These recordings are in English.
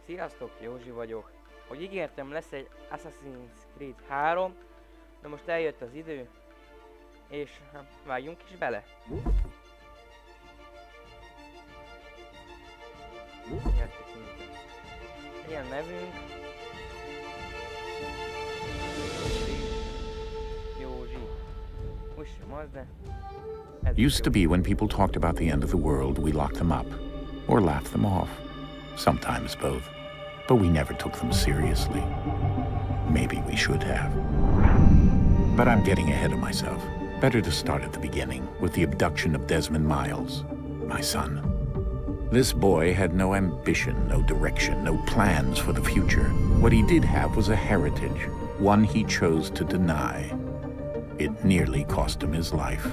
Sziasztok, Józsi vagyok. Hogy ígértem, lesz egy Assassin's Creed 3, de most eljött az idő, és vágjunk is bele. Ilyen nevünk. Józsi. Úgy sem az, de... Used to be when people talked about the end of the world, we locked them up, or laughed them off. Sometimes both. But we never took them seriously. Maybe we should have. But I'm getting ahead of myself. Better to start at the beginning, with the abduction of Desmond Miles, my son. This boy had no ambition, no direction, no plans for the future. What he did have was a heritage, one he chose to deny. It nearly cost him his life.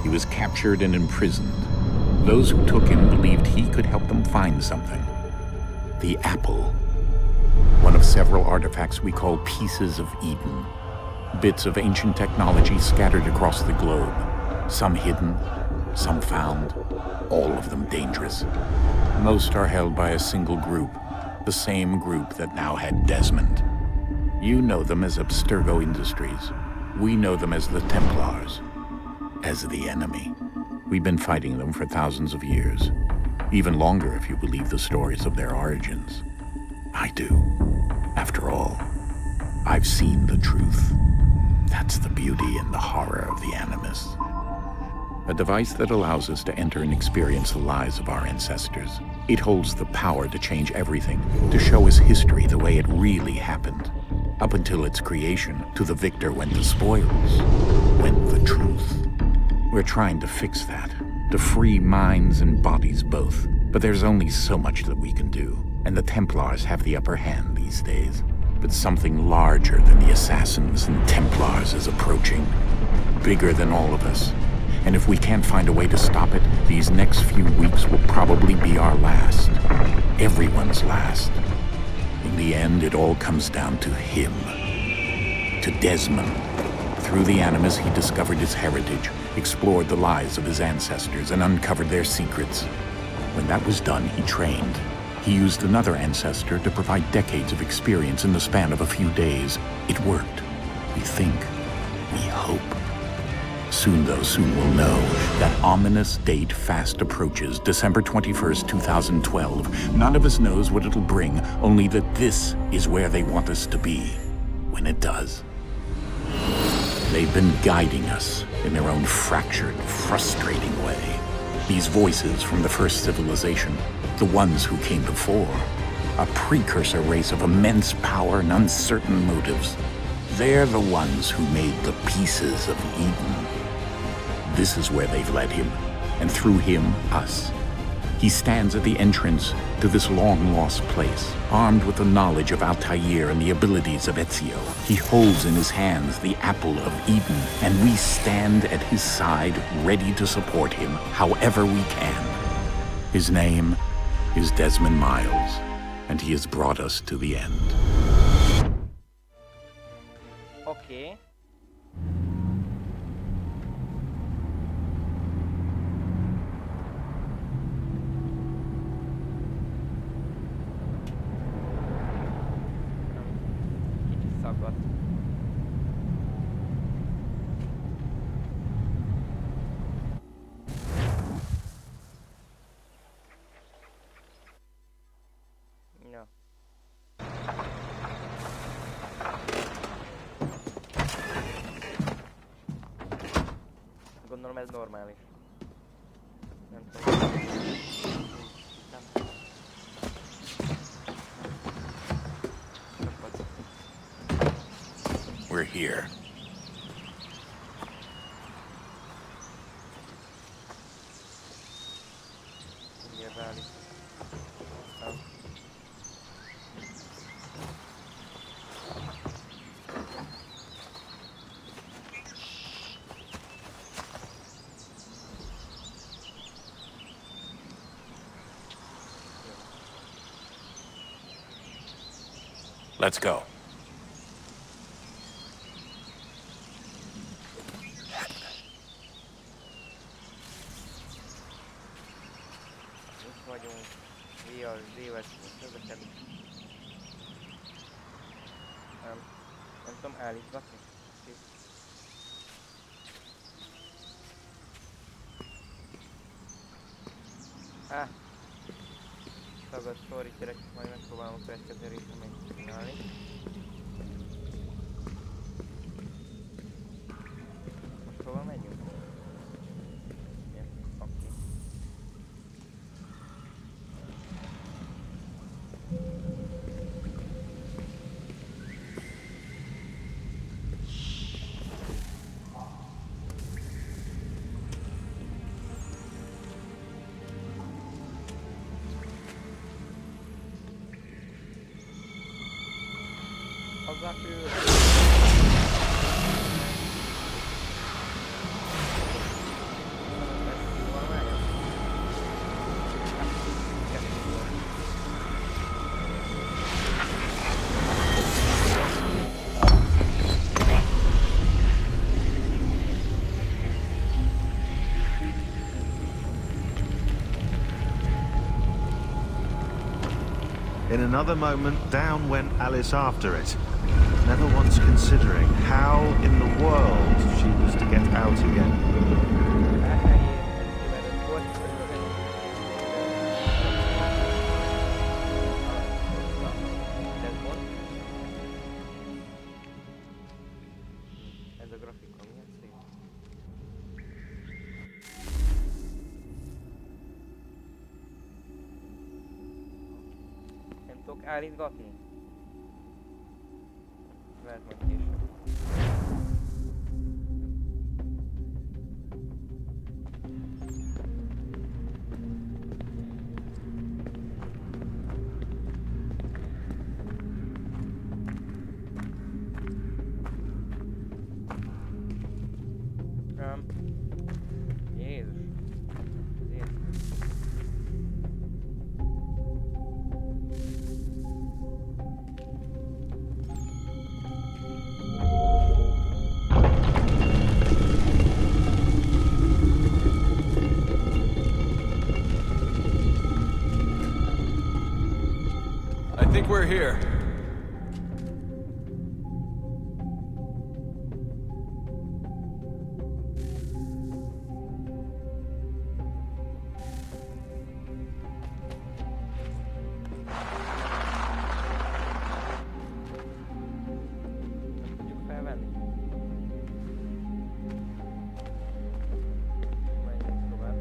He was captured and imprisoned. Those who took him believed he could help them find something. The apple. One of several artifacts we call pieces of Eden. Bits of ancient technology scattered across the globe. Some hidden, some found, all of them dangerous. Most are held by a single group, the same group that now had Desmond. You know them as Abstergo Industries. We know them as the Templars, as the enemy. We've been fighting them for thousands of years, even longer if you believe the stories of their origins. I do. After all, I've seen the truth. That's the beauty and the horror of the Animus. A device that allows us to enter and experience the lives of our ancestors. It holds the power to change everything, to show us history the way it really happened. Up until its creation, to the victor went the spoils, went the truth. We're trying to fix that, to free minds and bodies both. But there's only so much that we can do, and the Templars have the upper hand these days. But something larger than the Assassins and Templars is approaching, bigger than all of us. And if we can't find a way to stop it, these next few weeks will probably be our last. Everyone's last. In the end, it all comes down to him. To Desmond. Through the Animus, he discovered his heritage, explored the lives of his ancestors, and uncovered their secrets. When that was done, he trained. He used another ancestor to provide decades of experience in the span of a few days. It worked. We think. We hope. Soon, though, soon we'll know. That ominous date fast approaches, December 21st, 2012. None of us knows what it'll bring, only that this is where they want us to be, when it does. They've been guiding us in their own fractured, frustrating way. These voices from the first civilization, the ones who came before, a precursor race of immense power and uncertain motives. They're the ones who made the pieces of Eden. This is where they've led him, and through him, us. He stands at the entrance to this long-lost place, armed with the knowledge of Altair and the abilities of Ezio. He holds in his hands the apple of Eden, and we stand at his side, ready to support him however we can. His name is Desmond Miles, and he has brought us to the end. Okay. Kicsit szakadt. Ja. Gondolom ez normális. Nem tudom. Nem. We're here. Mindjárt válik. Aztán. Let's go. Itt vagyunk. V-vel közlekedik. Nem tudom állítgatni. Tagad, sorry gyerekek, majd megpróbálom a percetérésre még csinálni. Most hova megyünk? Ja, oké. Hazafő! In another moment, down went Alice after it, never once considering how in the world she was to get out again. Ez a grafikon milyen szép. Nem tudok állítgatni? Lehet majd később. Jézus. I think we're here. Tudjuk felvenni. Menjünk tovább.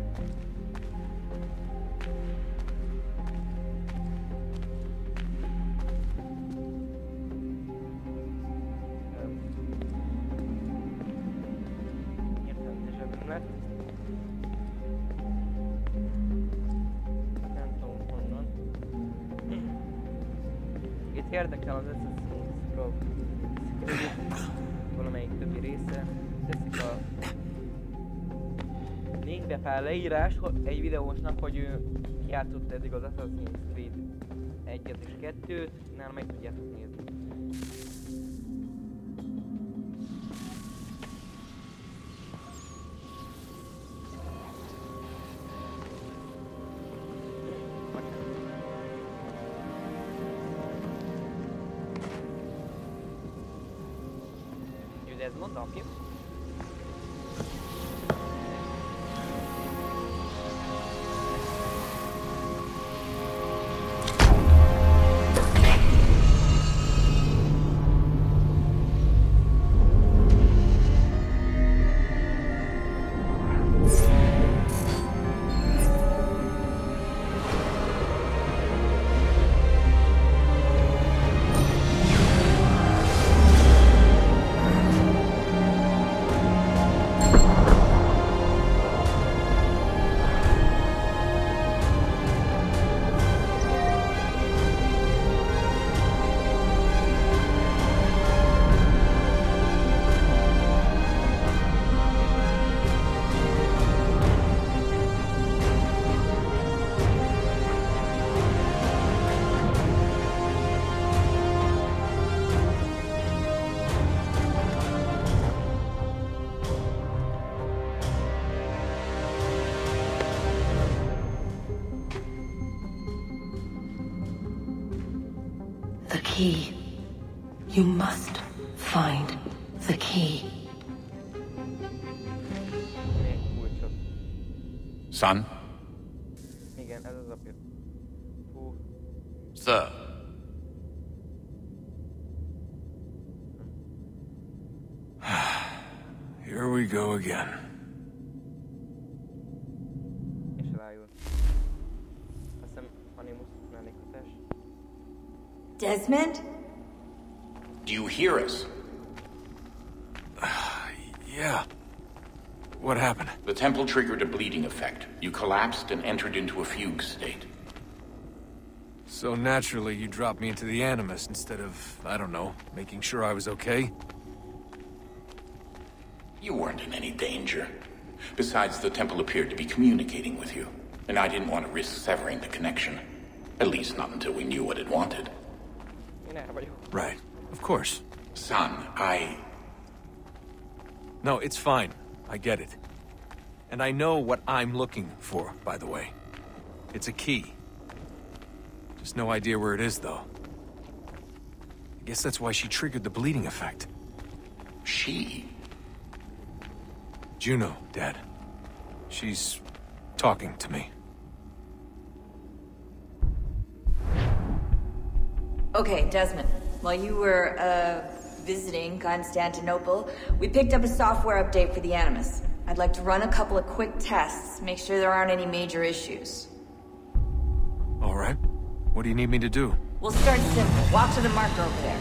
Értelmesebben lett. Nem tudom honnan. Itt érdekel az Assassin's Creed valamelyik többi része. Teszik a linkbe fel leírás egy videósnak, hogy ő kijátszott eddig az Assassin's Creed 1-et és 2-t, nála meg tudjátok nézni. Ez mondom ki. key. You must find the key. Kulcsot. Son? Igen, ez az apja. Hú. Sir. Here we go again. És rájön. Azt hiszem Animus mellékhatás. Desmond? Do you hear us? Yeah. What happened? The temple triggered a bleeding effect. You collapsed and entered into a fugue state. So naturally, you dropped me into the Animus instead of, I don't know, making sure I was okay? You weren't in any danger. Besides, the temple appeared to be communicating with you, and I didn't want to risk severing the connection. At least not until we knew what it wanted. Én erre vagyok. Right. Of course. Son, No, it's fine. I get it. And I know what I'm looking for, by the way. It's a key. Just no idea where it is, though. I guess that's why she triggered the bleeding effect. She? Juno, Dad. She's talking to me. Okay, Desmond. While you were, visiting Constantinople, we picked up a software update for the Animus. I'd like to run a couple of quick tests, make sure there aren't any major issues. All right. What do you need me to do? We'll start simple. Walk to the marker over there.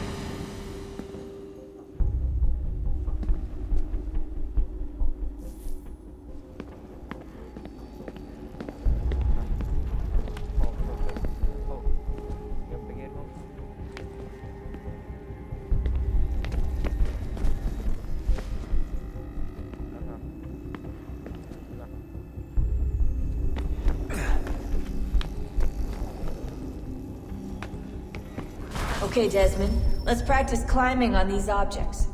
Okay, Desmond. Let's practice climbing on these objects.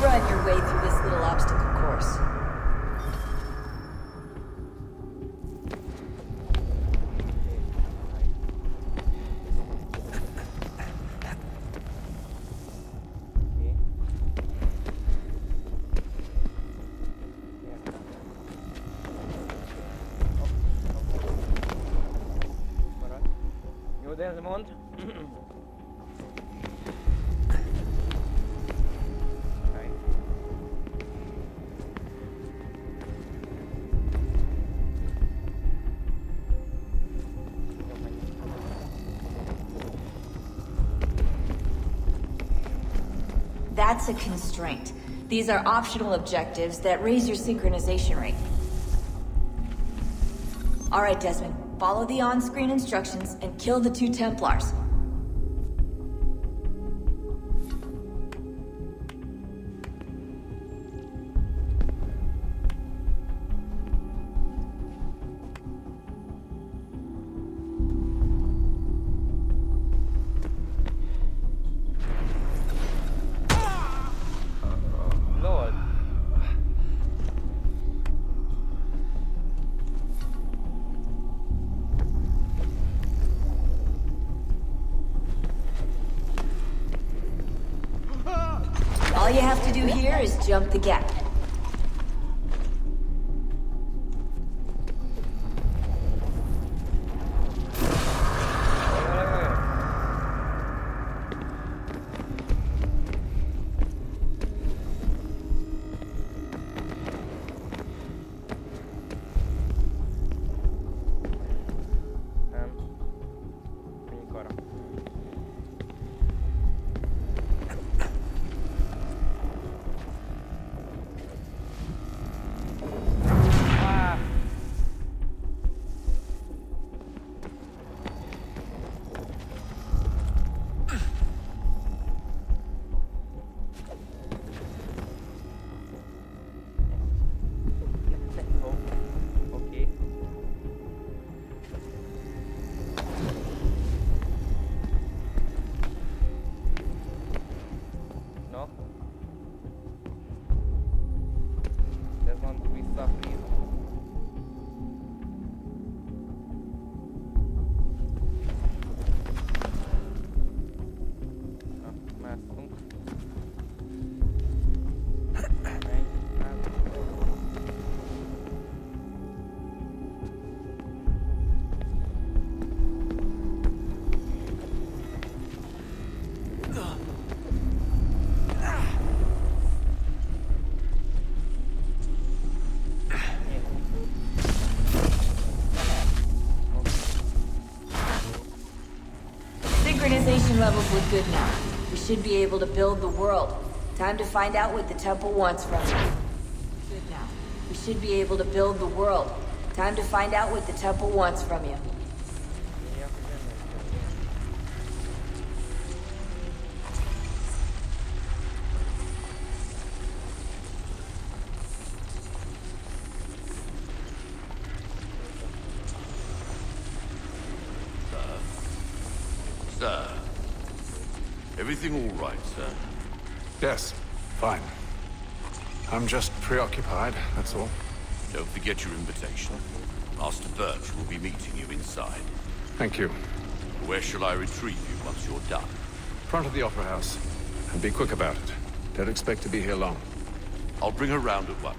Run your way through this little obstacle course. Jó, Desmond. That's a constraint. These are optional objectives that raise your synchronization rate. All right, Desmond. Follow the on-screen instructions and kill the 2 Templars. Lord. All you have to do here is jump the gap. Synchronization levels look good now. We should be able to build the world. Time to find out what the temple wants from you. Good now. We should be able to build the world. Time to find out what the temple wants from you. Sir. Everything all right, sir? Yes, fine. I'm just preoccupied, that's all. Don't forget your invitation. Master Birch will be meeting you inside. Thank you. Where shall I retrieve you once you're done? Front of the Opera House. And be quick about it. Don't expect to be here long. I'll bring her round at once.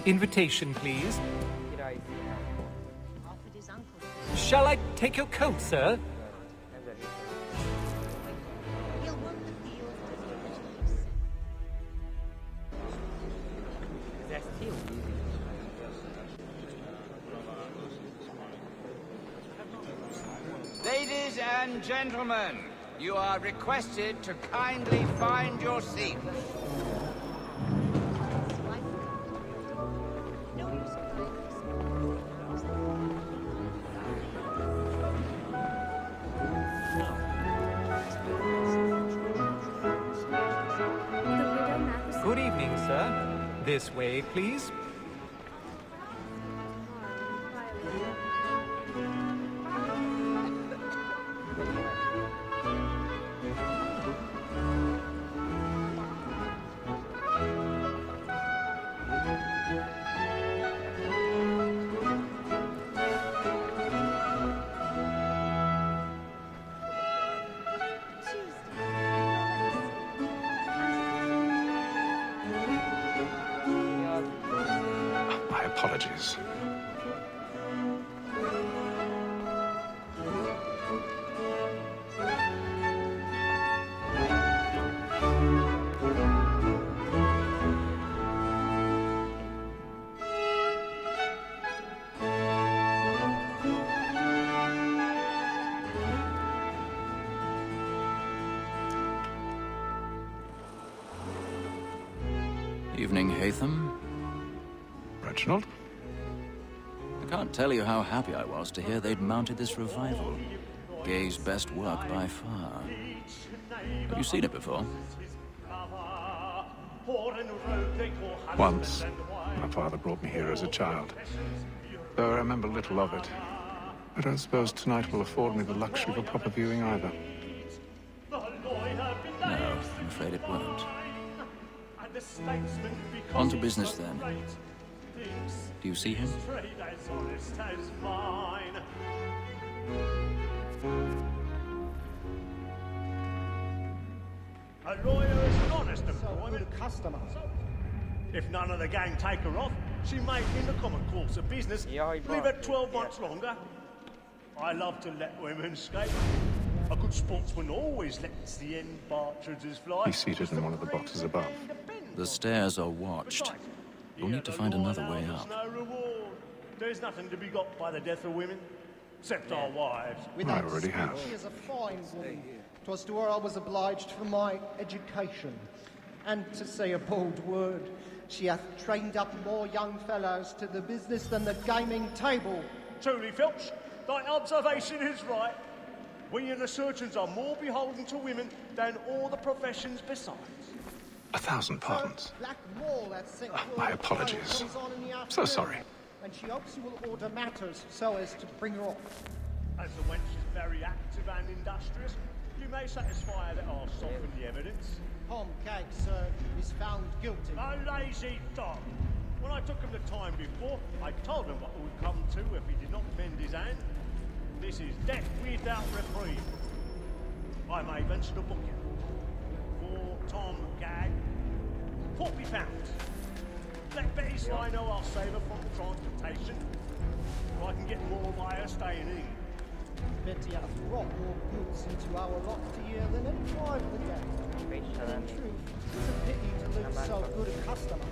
Invitation, please. Shall I take your coat, sir? Ladies and gentlemen, you are requested to kindly find your seats. Good evening, sir. This way, please. My apologies. Evening, Hatham. Reginald? I can't tell you how happy I was to hear they'd mounted this revival. Gay's best work by far. Have you seen it before? Once. My father brought me here as a child. Though I remember little of it. I don't suppose tonight will afford me the luxury of a proper viewing either. No, I'm afraid it won't. On to business, then. Do you see him? A lawyer is an honest employment. Customer. If none of the gang take her off, she may, in the common course of business, leave her 12 months longer. I love to let women skate. A good sportsman always lets the end partridges fly. He's seated in one of the boxes above. The stairs are watched. You'll need to find another way up. No reward. There's nothing to be got by the death of women, except our wives. I already have. She is a fine woman. 'Twas to her I was obliged for my education. And to say a bold word, she hath trained up more young fellows to the business than the gaming table. Truly, Filch, thy observation is right. We and the surgeons are more beholden to women than all the professions besides. 1,000 pardons. Black Wall hath sent word My that the apologies. trial comes on in the So afternoon, sorry. And she hopes you will order matters so as to bring her off. As the wench is very active and industrious, you may satisfy her that I'll soften the evidence. Tom Cag, sir, is found guilty. A lazy dog. When I took him the time before, I told him what it would come to if he did not mend his hand. This is death without reprieve. I may venture to book you. For Tom Gag, £40. Let Betty Sly know I'll save her from transportation. A&E. Bet you have brought more goods into our loft here than any time of the day. In truth, it's a pity to lose so good a customer.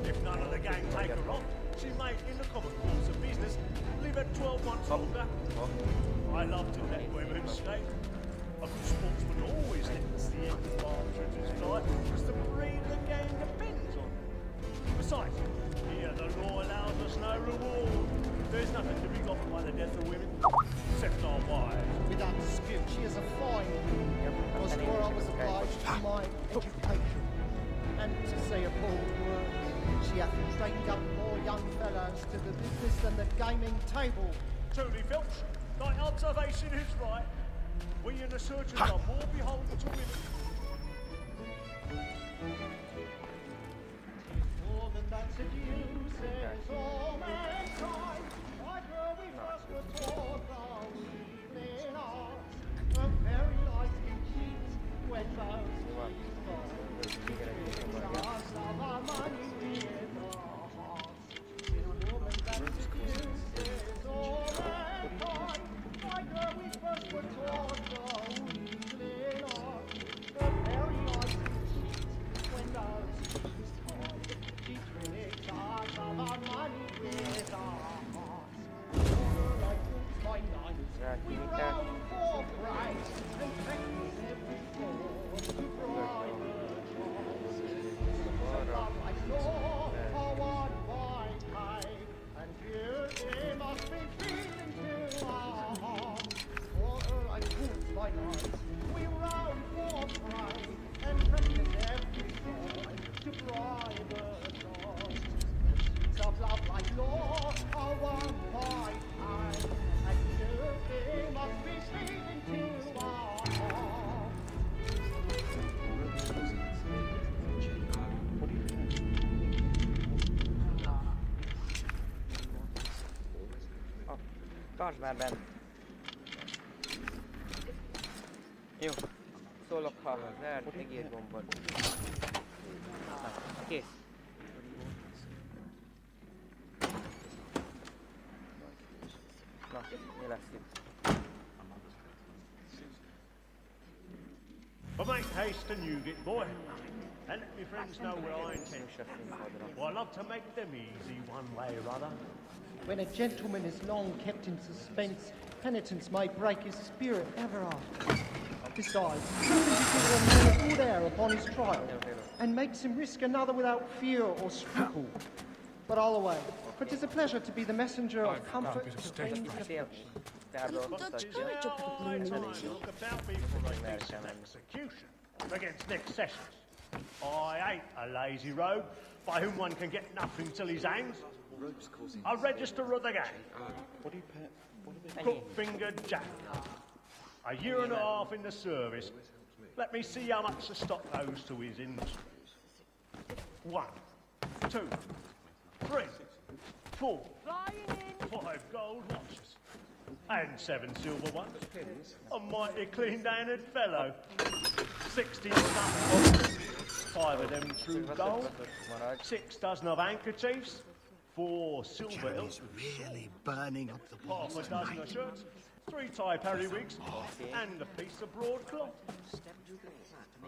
If none of the gang take her off, she may, in the common course of business, live her 12 months longer. I love to let women stay. A good sportsman always hits the end of partridge's flight, because the breed of the gang depends on. Besides, here the law allows us no reward. There's nothing to be got by the death of women, except our wives. Without dispute, she is a fine woman. Was where I was obliged to my education. And to say a bold word, she hath trained up more young fellows to the business than the gaming table. Truly, Filch, thy observation is right. We in the searchers are more beholden to women. More than that seduces all mankind. Why were we first were taught the evening art? A very light skin cheeks when both we fall. Stars of our money in our hearts. Woman that seduces all mankind. Why were we first were taught the evening art? A very light skin cheeks when both we fall. She tricks us of our money with our hearts. Like my night, we round for price and practice every fall to bribe the choice. So love like law, a one white high, and here they must be feeling to our hearts. For her I put my night, we round for price and practice every fall to bribe the choice. Of love like law, a one white high, and here they must be feeling to our hearts. Tartsd már bent. Jó. Szólok, ha lehet, megír gombot. Na, kész. Na, mi lesz itt? But make haste and you get, boy. And let me friends know where I intend. Well, I love to make them easy one way or other. When a gentleman is long kept in suspense, penitence may break his spirit ever after. Besides, it gives a man a good air upon his trial, and makes him risk another without fear or scruple. But all away, for 'tis a pleasure to be the messenger of comfort to pain and affliction. Look about me for a decent execution against next sessions. I ain't a lazy rogue by whom one can get nothing till his hands. A register of the gang. Crook-fingered Jack. A year and a half in the service. Let me see how much the stock owes to his industries. 1, 2, 3, 4, 5 gold watches. And 7 silver ones. A mighty clean-handed fellow. 16 something. 5 of them true gold. 6 dozen of handkerchiefs. 4 silver hilts. Really burning up the half a dozen of shirts. 3 tie periwigs. And a piece of broadcloth.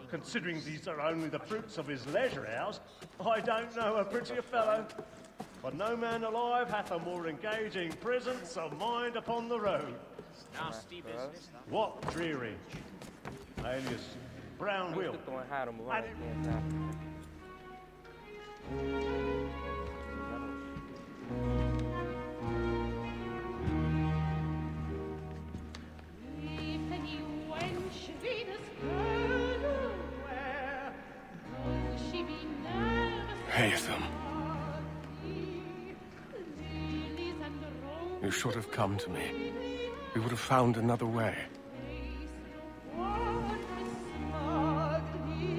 Considering these are only the fruits of his leisure hours, I don't know a prettier fellow. But no man alive hath a more engaging presence of mind upon the road. Nasty business. What dreary, alias Brown Will. And Haytham. You should have come to me. We would have found another way.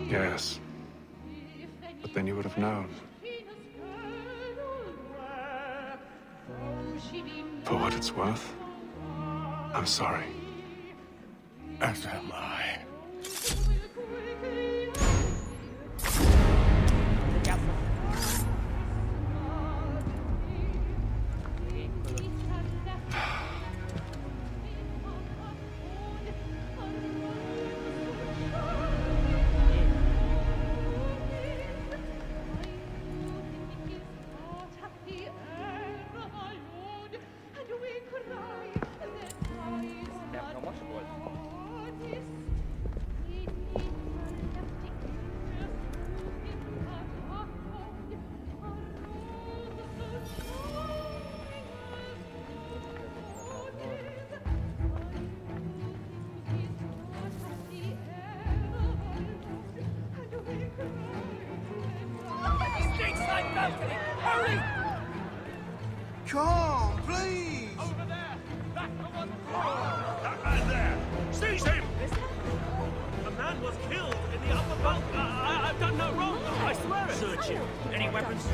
Yes. But then you would have known. For what it's worth, I'm sorry. As am I. Calm, please! Over there! That's the one! That man there! Seize him! A man was killed in the upper bunk. I've done no wrong. I swear it. Search him. Any weapons?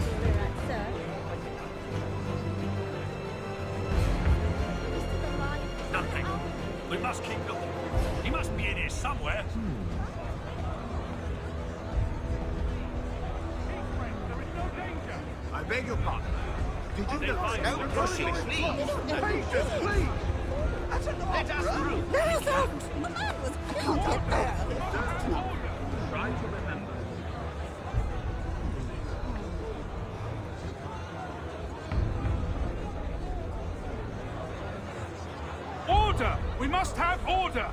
Nothing. We must keep looking. He must be in here somewhere. I beg your pardon. Did you know? No, proceed, please. Please! That's an Let us through. There isn't! The man was killed in there! Try to remember. Order! We must have order!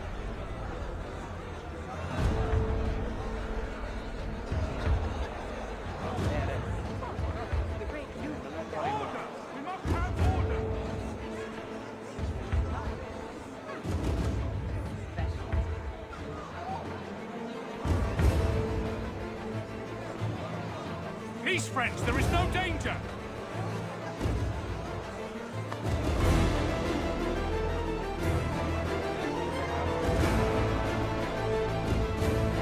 Peace, friends! There is no danger!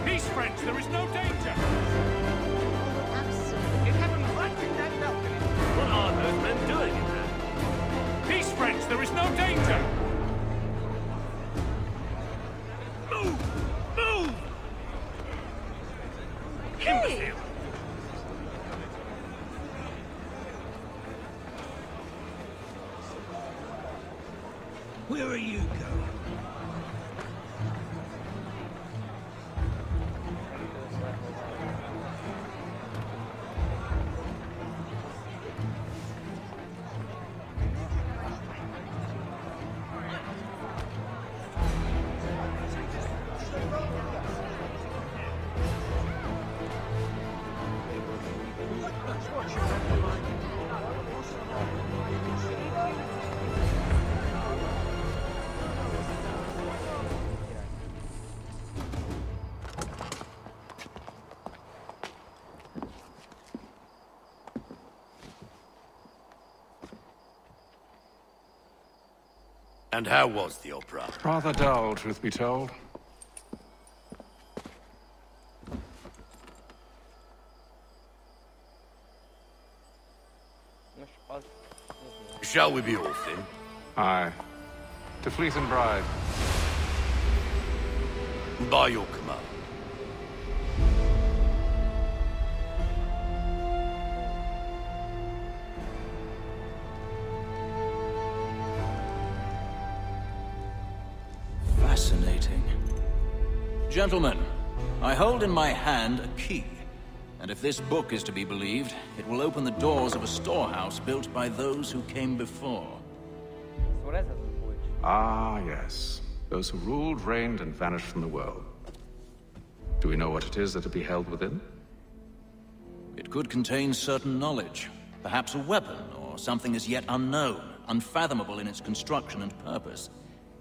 Peace, friends! There is no danger! Absolutely. You haven't writing that balcony. What are those men doing in there? Peace, friends! There is no danger! Move! Move! Hey! Where are you going? And how was the opera? Rather dull, truth be told. Shall we be off then? Aye. To Fleet and Bride. By your command. Fascinating. Gentlemen, I hold in my hand a key. And if this book is to be believed, it will open the doors of a storehouse built by those who came before. Ah, yes. Those who ruled, reigned, and vanished from the world. Do we know what it is that will be held within? It could contain certain knowledge. Perhaps a weapon, or something as yet unknown, unfathomable in its construction and purpose.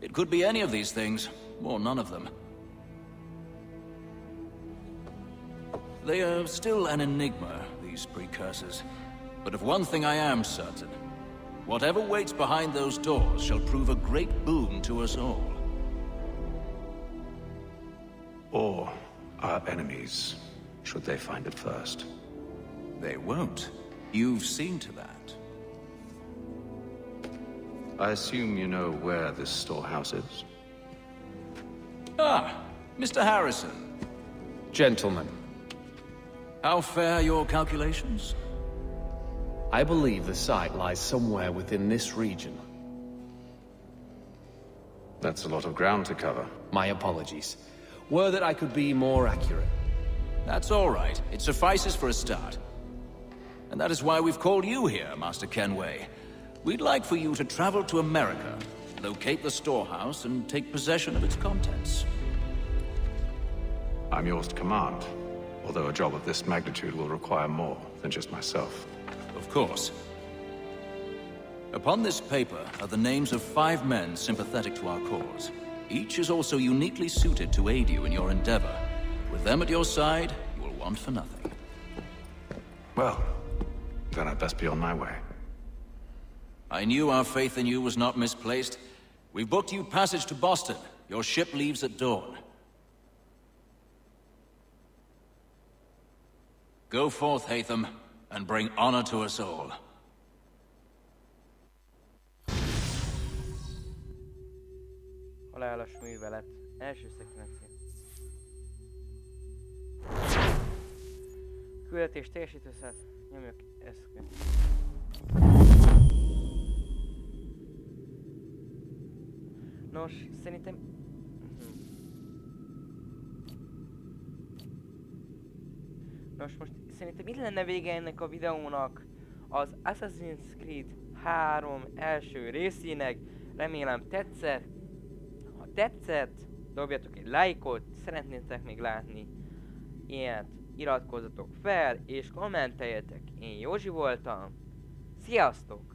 It could be any of these things, or none of them. They are still an enigma, these precursors. But of one thing I am certain. Whatever waits behind those doors shall prove a great boon to us all. Or our enemies, should they find it first. They won't. You've seen to that. I assume you know where this storehouse is? Ah, Mr. Harrison. Gentlemen. How fare your calculations? I believe the site lies somewhere within this region. That's a lot of ground to cover. My apologies. Were that I could be more accurate. That's all right. It suffices for a start. And that is why we've called you here, Master Kenway. We'd like for you to travel to America, locate the storehouse, and take possession of its contents. I'm yours to command, although a job of this magnitude will require more than just myself. Of course. Upon this paper are the names of 5 men sympathetic to our cause. Each is also uniquely suited to aid you in your endeavor. With them at your side, you will want for nothing. Well, then I'd best be on my way. I knew our faith in you was not misplaced. We've booked you passage to Boston. Your ship leaves at dawn. Go forth, Hatham, and bring honor to us all. Halálos művelet. Első szekvencia. Küldetés teljesítőszát. Nyomjuk eszközt. Nos, szerintem... Nos, most szerintem itt lenne vége ennek a videónak, az Assassin's Creed 3 első részének. Remélem tetszett. Ha tetszett, dobjatok egy lájkot, szeretnétek még látni ilyet, iratkozzatok fel és kommenteljetek. Én Józsi voltam. Sziasztok!